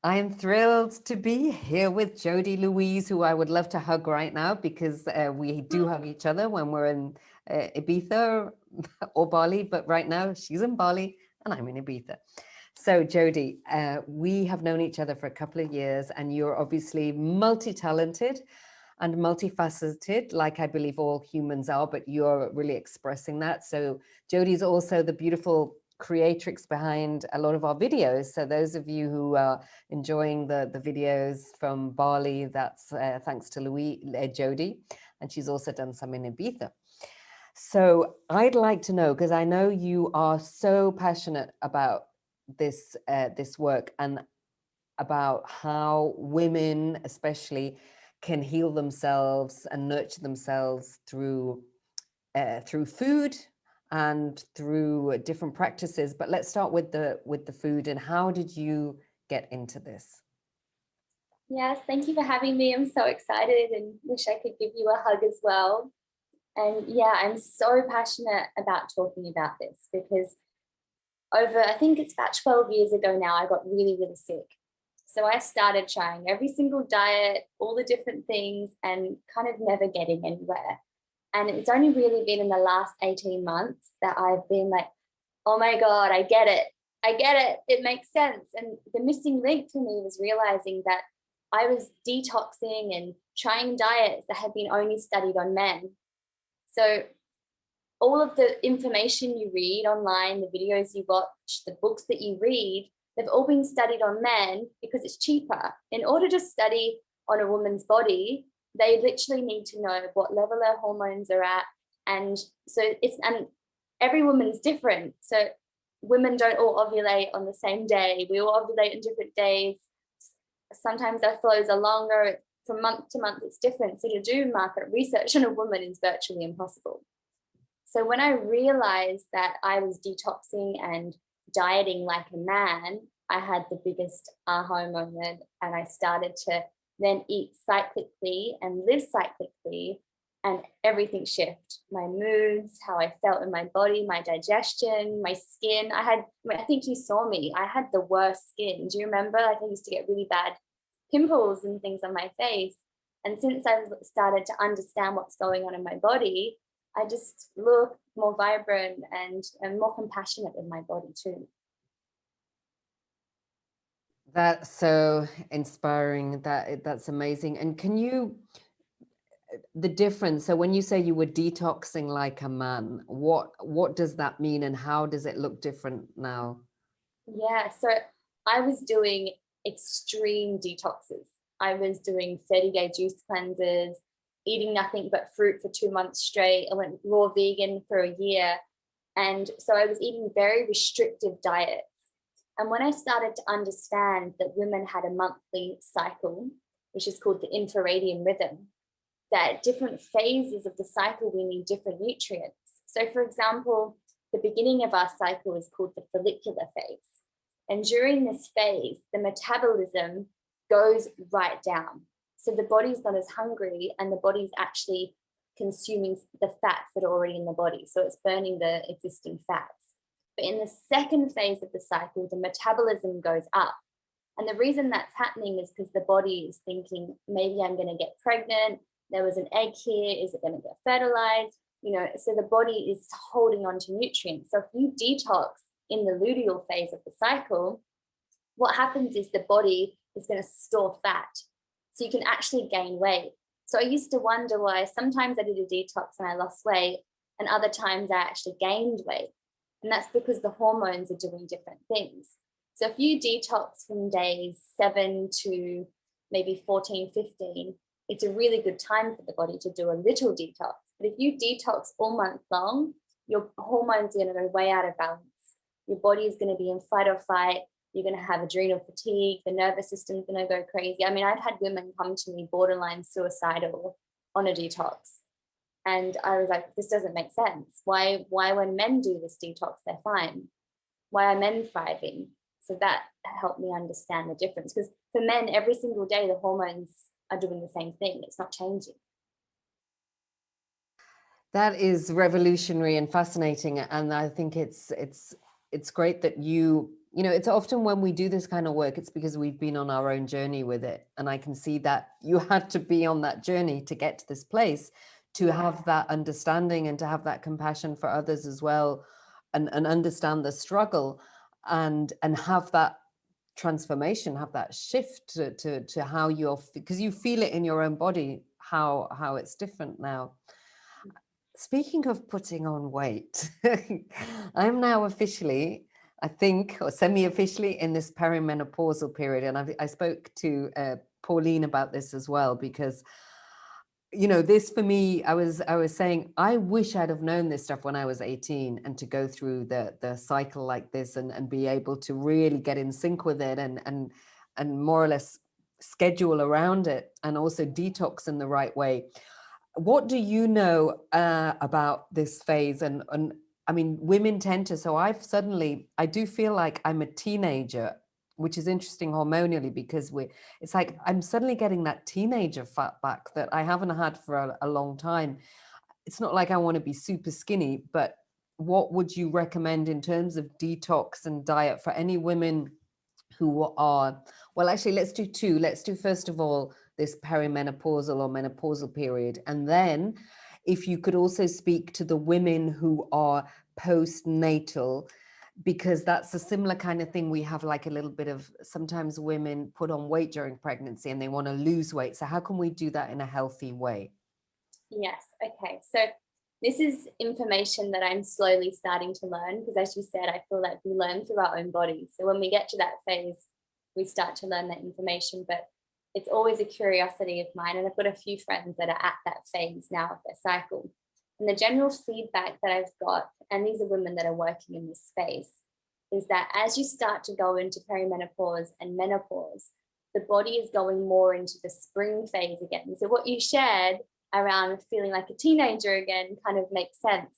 I am thrilled to be here with Jody Louise, who I would love to hug right now because we do hug each other when we're in Ibiza or Bali, but right now she's in Bali and I'm in Ibiza. So Jody, we have known each other for a couple of years and you're obviously multi-talented and multifaceted, like I believe all humans are, but you're really expressing that. So Jody's also the beautiful creatrix behind a lot of our videos. So those of you who are enjoying the videos from Bali, that's thanks to Jody, and she's also done some in Ibiza. So I'd like to know, because I know you are so passionate about this this work and about how women especially can heal themselves and nurture themselves through food and through different practices. But let's start with the food. And how did you get into this? Yes, thank you for having me. I'm so excited and wish I could give you a hug as well. And yeah, I'm so passionate about talking about this because I think it's about 12 years ago now, I got really, really sick. So I started trying every single diet, all the different things, and kind of never getting anywhere. And it's only really been in the last 18 months that I've been like, oh my God, I get it. I get it. It makes sense. And the missing link to me was realizing that I was detoxing and trying diets that had been only studied on men. So all of the information you read online, the videos you watch, the books that you read, they've all been studied on men because it's cheaper. In order to study on a woman's body, they literally need to know what level their hormones are at. And so and every woman's different. So women don't all ovulate on the same day. We all ovulate on different days. Sometimes our flows are longer. From month to month, it's different. So to do market research on a woman is virtually impossible. So when I realized that I was detoxing and dieting like a man, I had the biggest aha moment, and I started to then eat cyclically and live cyclically, and everything shifted. My moods, how I felt in my body, my digestion, my skin. I think you saw me. I had the worst skin. Do you remember? Like I used to get really bad pimples and things on my face. And since I started to understand what's going on in my body, I just look more vibrant and more compassionate with my body too. That's so inspiring. That's amazing. And can you, the difference, so when you say you were detoxing like a man, what does that mean and how does it look different now? Yeah, so I was doing extreme detoxes. I was doing 30-day juice cleanses, eating nothing but fruit for 2 months straight. I went raw vegan for a year. And so I was eating very restrictive diets. And when I started to understand that women had a monthly cycle, which is called the infradian rhythm, that at different phases of the cycle, we need different nutrients. So for example, the beginning of our cycle is called the follicular phase. And during this phase, the metabolism goes right down. So the body's not as hungry and the body's actually consuming the fats that are already in the body. So it's burning the existing fats. But in the second phase of the cycle, the metabolism goes up. And the reason that's happening is because the body is thinking, maybe I'm going to get pregnant. There was an egg here. Is it going to get fertilized? So the body is holding on to nutrients. So if you detox in the luteal phase of the cycle, what happens is the body is going to store fat. So you can actually gain weight. So I used to wonder why sometimes I did a detox and I lost weight, and other times I actually gained weight. And that's because the hormones are doing different things. So if you detox from days 7 to maybe 14, 15, it's a really good time for the body to do a little detox. But if you detox all month long, your hormones are going to go way out of balance. Your body is going to be in fight or fight. You're going to have adrenal fatigue. The nervous system is going to go crazy. I mean, I've had women come to me borderline suicidal on a detox. And I was like, this doesn't make sense. Why when men do this detox, they're fine? Why are men thriving? So that helped me understand the difference. Because for men, every single day, the hormones are doing the same thing. It's not changing. That is revolutionary and fascinating. And I think it's great that you you know, it's often when we do this kind of work, it's because we've been on our own journey with it. And I can see that you had to be on that journey to get to this place, to have that understanding and to have that compassion for others as well, and understand the struggle, and have that transformation, have that shift to how you're, because you feel it in your own body, how it's different now. Speaking of putting on weight, I'm now officially, I think, or semi-officially in this perimenopausal period. And I spoke to Pauline about this as well, because, you know, this for me, I was saying, I wish I'd have known this stuff when I was 18, and to go through the cycle like this, and be able to really get in sync with it, and more or less schedule around it, and also detox in the right way. What do you know about this phase? And I mean, women tend to, so I do feel like I'm a teenager, which is interesting hormonally, because it's like I'm suddenly getting that teenager fat back that I haven't had for a long time. It's not like I want to be super skinny, but what would you recommend in terms of detox and diet for any women who are, well, actually, let's do two. Let's do, first of all, this perimenopausal or menopausal period. And then if you could also speak to the women who are postnatal, because that's a similar kind of thing. We have like a little bit of, sometimes women put on weight during pregnancy and they want to lose weight. So how can we do that in a healthy way? Yes. Okay. So this is information that I'm slowly starting to learn, because as you said, I feel like we learn through our own bodies. So when we get to that phase, we start to learn that information, but it's always a curiosity of mine. And I've got a few friends that are at that phase now of their cycle. And the general feedback that I've got, and these are women that are working in this space, is that as you start to go into perimenopause and menopause, the body is going more into the spring phase again. So what you shared around feeling like a teenager again kind of makes sense.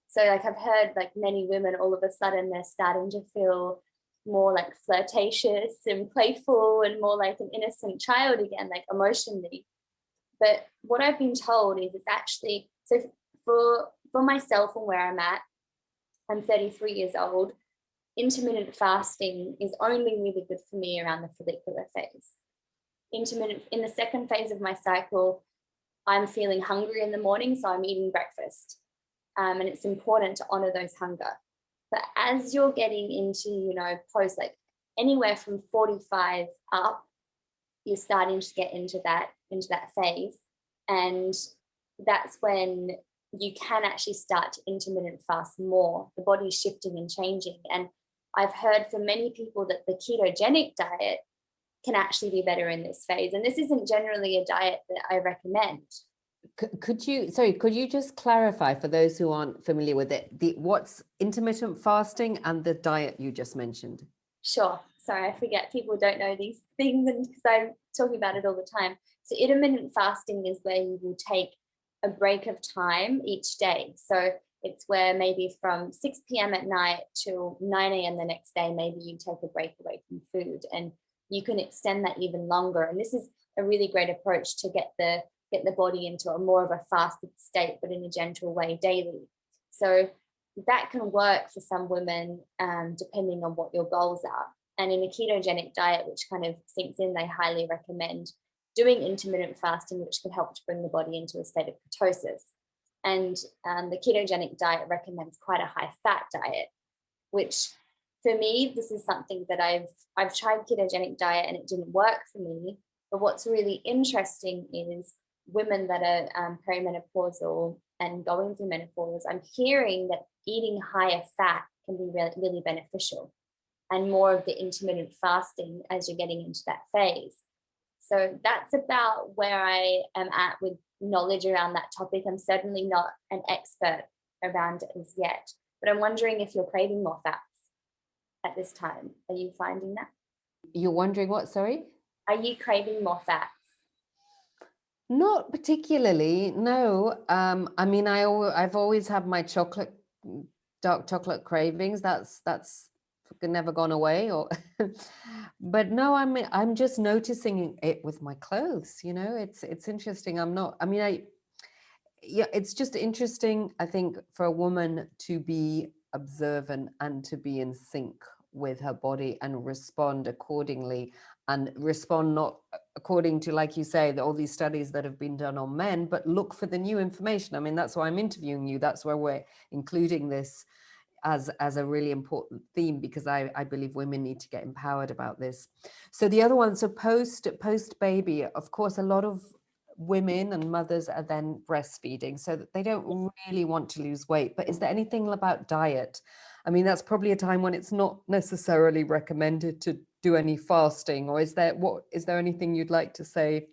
So like I've heard like many women, all of a sudden they're starting to feel more like flirtatious and playful and more like an innocent child again, like emotionally. But what I've been told is it's actually, so for myself and where I'm at, I'm 33 years old. Intermittent fasting is only really good for me around the follicular phase. In the second phase of my cycle, I'm feeling hungry in the morning, so I'm eating breakfast. And it's important to honor those hunger. But as you're getting into, you know, post like anywhere from 45 up, you're starting to get into that phase. And that's when you can actually start to intermittent fast more. The body's shifting and changing. And I've heard from many people that the ketogenic diet can actually be better in this phase. And this isn't generally a diet that I recommend. Could you just clarify for those who aren't familiar with it, what's intermittent fasting and the diet you just mentioned? Sure. Sorry, I forget. People don't know these things because I'm talking about it all the time. So intermittent fasting is where you will take a break of time each day. So it's where maybe from 6 p.m. at night till 9 a.m. the next day, maybe you take a break away from food, and you can extend that even longer. And this is a really great approach to get the body into a more of a fasted state, but in a gentle way daily. So that can work for some women, depending on what your goals are. And in a ketogenic diet, which kind of sinks in, they highly recommend doing intermittent fasting, which can help to bring the body into a state of ketosis. And the ketogenic diet recommends quite a high fat diet, which for me, this is something that I've tried ketogenic diet and it didn't work for me. But what's really interesting is women that are perimenopausal and going through menopause, I'm hearing that eating higher fat can be really, really beneficial, and more of the intermittent fasting as you're getting into that phase. So that's about where I am at with knowledge around that topic. I'm certainly not an expert around it as yet, but I'm wondering if you're craving more fats at this time. Are you finding that? You're wondering what, sorry? Are you craving more fats? Not particularly, no. I mean, I've always had my dark chocolate cravings. That's never gone away. Or, but no, I'm just noticing it with my clothes. You know, it's interesting. Yeah, it's just interesting. I think for a woman to be observant and to be in sync with her body and respond accordingly, and respond not according to, like you say, all these studies that have been done on men, but look for the new information. I mean, that's why I'm interviewing you. That's where we're including this as a really important theme, because I believe women need to get empowered about this. So the other one, so post baby, of course, a lot of women and mothers are then breastfeeding, so that they don't really want to lose weight. But is there anything about diet? I mean, that's probably a time when it's not necessarily recommended to do any fasting, or is there anything you'd like to say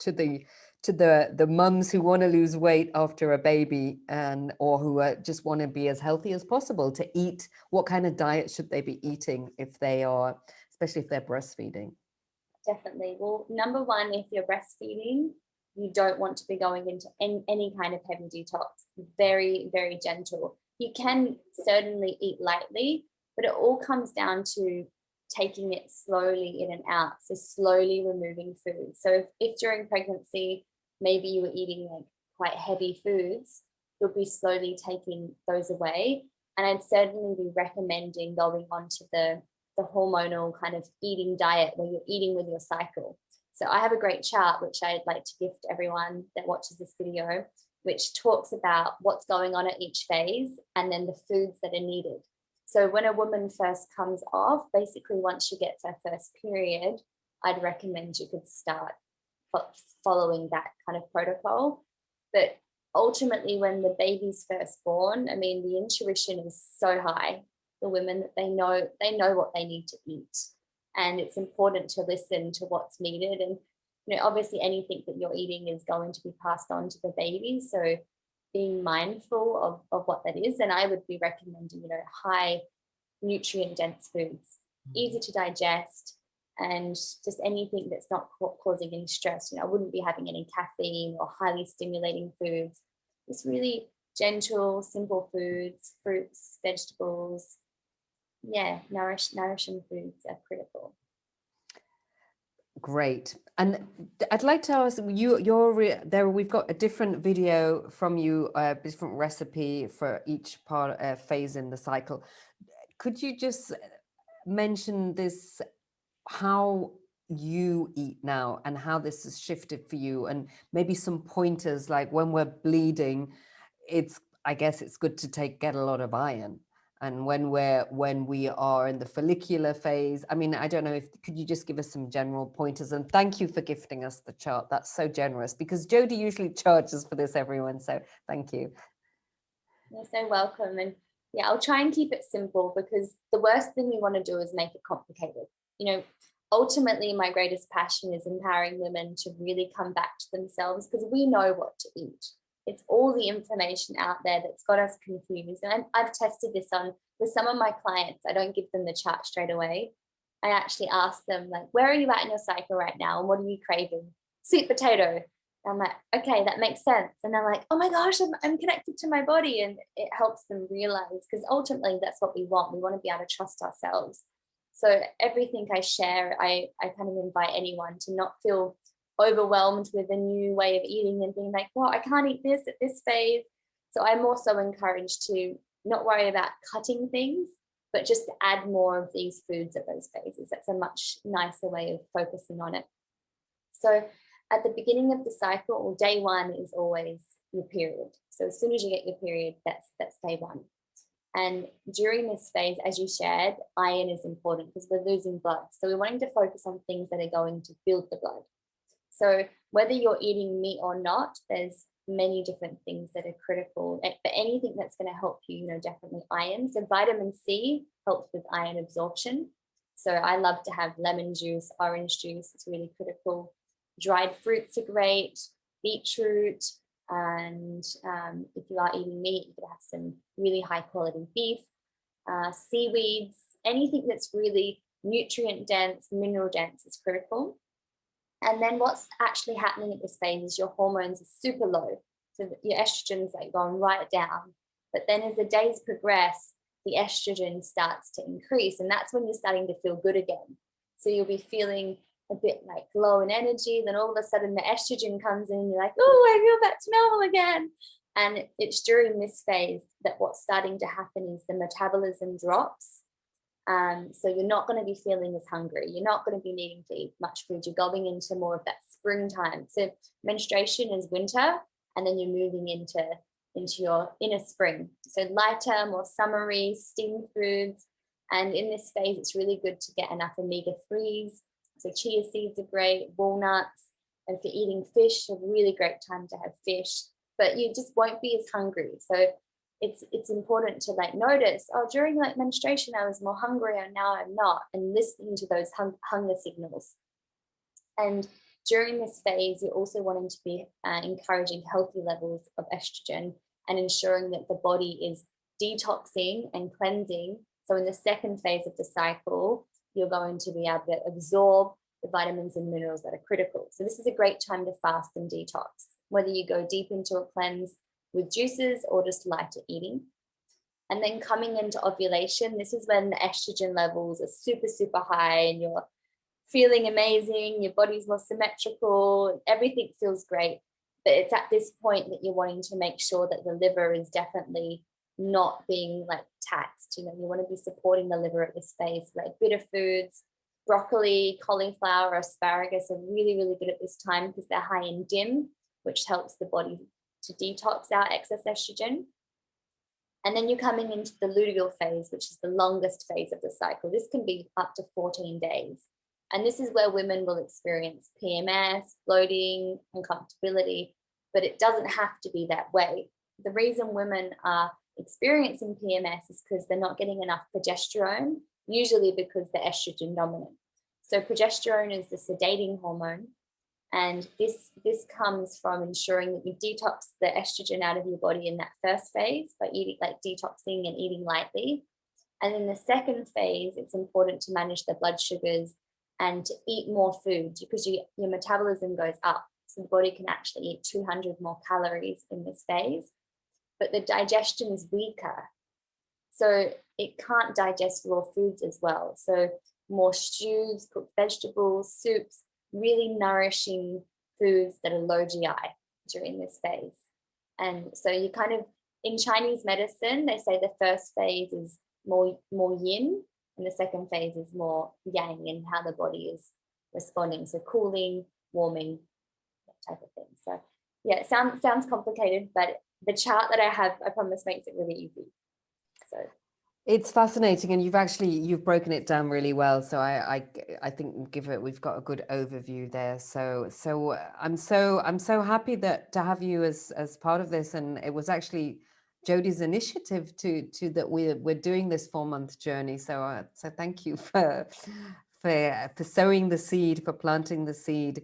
to the mums who want to lose weight after a baby, and or who just want to be as healthy as possible, to eat? What kind of diet should they be eating if they are, especially if they're breastfeeding? Definitely. Well, number one, if you're breastfeeding, you don't want to be going into any kind of heavy detox. Very, very gentle. You can certainly eat lightly, but it all comes down to taking it slowly in and out. So slowly removing food. So if during pregnancy, maybe you were eating like quite heavy foods, you'll be slowly taking those away. And I'd certainly be recommending going on to the hormonal kind of eating diet where you're eating with your cycle. So I have a great chart, which I'd like to gift everyone that watches this video, which talks about what's going on at each phase and then the foods that are needed. So when a woman first comes off, basically once she gets her first period, I'd recommend you could start following that kind of protocol. But ultimately, when the baby's first born, I mean, the intuition is so high. The women, that they know what they need to eat, and it's important to listen to what's needed. And obviously anything that you're eating is going to be passed on to the baby, so being mindful of what that is. And I would be recommending high nutrient dense foods, easy to digest, and just anything that's not causing any stress. I wouldn't be having any caffeine or highly stimulating foods. It's really gentle, simple foods, fruits, vegetables. Yeah, nourishing foods are critical. Great. And I'd like to ask you, there we've got a different video from you, a different recipe for each part phase in the cycle. Could you just mention this, how you eat now and how this has shifted for you, and maybe some pointers, like when we're bleeding, I guess it's good to get a lot of iron. And when we are in the follicular phase, I mean, I don't know, could you just give us some general pointers? And thank you for gifting us the chart. That's so generous, because Jodie usually charges for this, everyone. So thank you. You're so welcome. And yeah, I'll try and keep it simple, because the worst thing we want to do is make it complicated. Ultimately, my greatest passion is empowering women to really come back to themselves, because we know what to eat. It's all the information out there that's got us confused. And I've tested this on with some of my clients. I don't give them the chart straight away. I actually ask them, like, where are you at in your cycle right now? And what are you craving? Sweet potato. And I'm like, okay, that makes sense. And they're like, oh my gosh, I'm connected to my body. And it helps them realize, because ultimately that's what we want. We want to be able to trust ourselves. So everything I share, I kind of invite anyone to not feel overwhelmed with a new way of eating and being like, well, I can't eat this at this phase. So I'm also encouraged to not worry about cutting things, but just to add more of these foods at those phases. That's a much nicer way of focusing on it. So at the beginning of the cycle, or day one, is always your period. So as soon as you get your period, that's day one. And during this phase, as you shared, iron is important because we're losing blood. So we're wanting to focus on things that are going to build the blood. So whether you're eating meat or not, there's many different things that are critical. But anything that's going to help you, definitely iron. So vitamin C helps with iron absorption. So I love to have lemon juice, orange juice. It's really critical. Dried fruits are great, beetroot. And if you are eating meat, you could have some really high quality beef, seaweeds, anything that's really nutrient dense, mineral dense is critical. And then what's actually happening at this phase is your hormones are super low. So your estrogen is like going right down. But then as the days progress, the estrogen starts to increase. And that's when you're starting to feel good again. So you'll be feeling a bit like low in energy. Then all of a sudden the estrogen comes in. You're like, oh, I feel back to normal again. And it's during this phase that what's starting to happen is the metabolism drops. So you're not going to be feeling as hungry. You're not going to be needing to eat much food. You're going into more of that springtime. So menstruation is winter, and then you're moving into your inner spring. So lighter, more summery, steamed foods. And in this phase, it's really good to get enough omega-3s. So chia seeds are great, walnuts, and for eating fish, a really great time to have fish. But you just won't be as hungry. So it's important to like notice, oh, during like menstruation, I was more hungry and now I'm not, and listening to those hunger signals. And during this phase, you're also wanting to be encouraging healthy levels of estrogen and ensuring that the body is detoxing and cleansing. So in the second phase of the cycle, you're going to be able to absorb the vitamins and minerals that are critical. So this is a great time to fast and detox, whether you go deep into a cleanse with juices or just lighter eating. And then coming into ovulation, this is when the estrogen levels are super, super high and you're feeling amazing, your body's more symmetrical, everything feels great. But it's at this point that you're wanting to make sure that the liver is definitely not being like taxed. You want to be supporting the liver at this phase. Like bitter foods, broccoli, cauliflower, asparagus are really, really good at this time because they're high in DIM, which helps the body to detox our excess estrogen. And then you're coming into the luteal phase, which is the longest phase of the cycle. This can be up to 14 days. And this is where women will experience PMS, bloating, uncomfortability, but it doesn't have to be that way. The reason women are experiencing PMS is because they're not getting enough progesterone, usually because they're estrogen dominant. So progesterone is the sedating hormone. And this comes from ensuring that you detox the estrogen out of your body in that first phase by eating, like detoxing and eating lightly. And in the second phase, it's important to manage the blood sugars and to eat more food because your metabolism goes up. So the body can actually eat 200 more calories in this phase, but the digestion is weaker. So it can't digest raw foods as well. So more stews, cooked vegetables, soups, really nourishing foods that are low GI during this phase. And so you kind of, in Chinese medicine, they say the first phase is more yin and the second phase is more yang in how the body is responding. So cooling, warming, that type of thing. So yeah, it sounds complicated, but the chart that I have, I promise, makes it really easy. So it's fascinating, and you've broken it down really well. So I think we've got a good overview there. So I'm so happy to have you as part of this, and it was actually Jodie's initiative to that we're doing this 4-month journey. So thank you for sowing the seed, for planting the seed.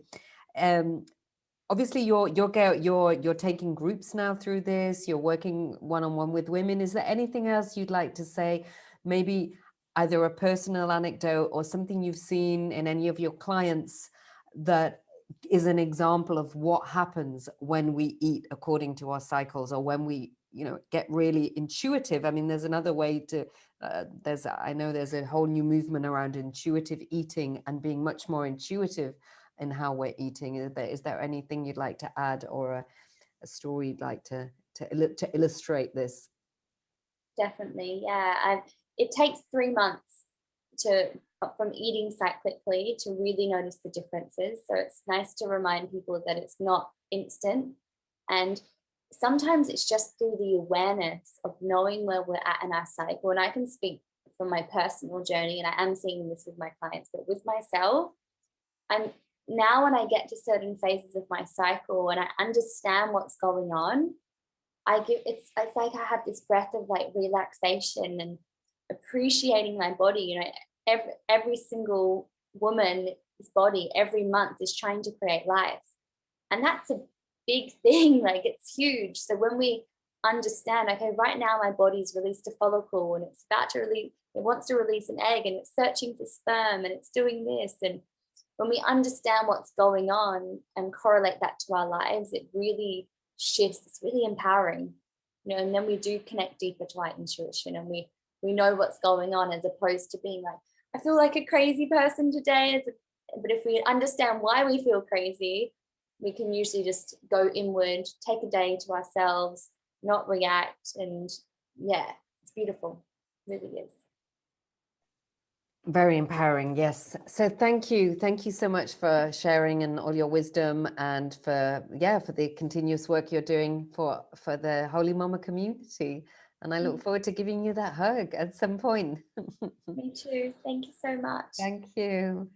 Obviously, you're taking groups now through this. You're working one-on-one with women. Is there anything else you'd like to say? Maybe either a personal anecdote or something you've seen in any of your clients that is an example of what happens when we eat according to our cycles, or when we, get really intuitive. I mean, there's another way to. I know there's a whole new movement around intuitive eating and being much more intuitive in how we're eating. Is there anything you'd like to add, or a story you'd like to illustrate this? Definitely, yeah. It takes 3 months from eating cyclically to really notice the differences. So it's nice to remind people that it's not instant, and sometimes it's just through the awareness of knowing where we're at in our cycle. And I can speak from my personal journey, and I am seeing this with my clients, but with myself, now when I get to certain phases of my cycle and I understand what's going on, it's like I have this breath of like relaxation and appreciating my body. Every single woman's body every month is trying to create life, and that's a big thing. Like, it's huge. So when we understand, okay, right now my body's released a follicle and it's about to release, it wants to release an egg and it's searching for sperm and it's doing this, and when we understand what's going on and correlate that to our lives, it really shifts. It's really empowering, and then we do connect deeper to our intuition, and we know what's going on, as opposed to being like, I feel like a crazy person today. But if we understand why we feel crazy, we can usually just go inward, take a day to ourselves, not react. And yeah, it's beautiful. It really is. Very empowering, yes. So thank you so much for sharing and all your wisdom, and for the continuous work you're doing for the Holy Mama community. And I look forward to giving you that hug at some point. Me too. Thank you so much. Thank you.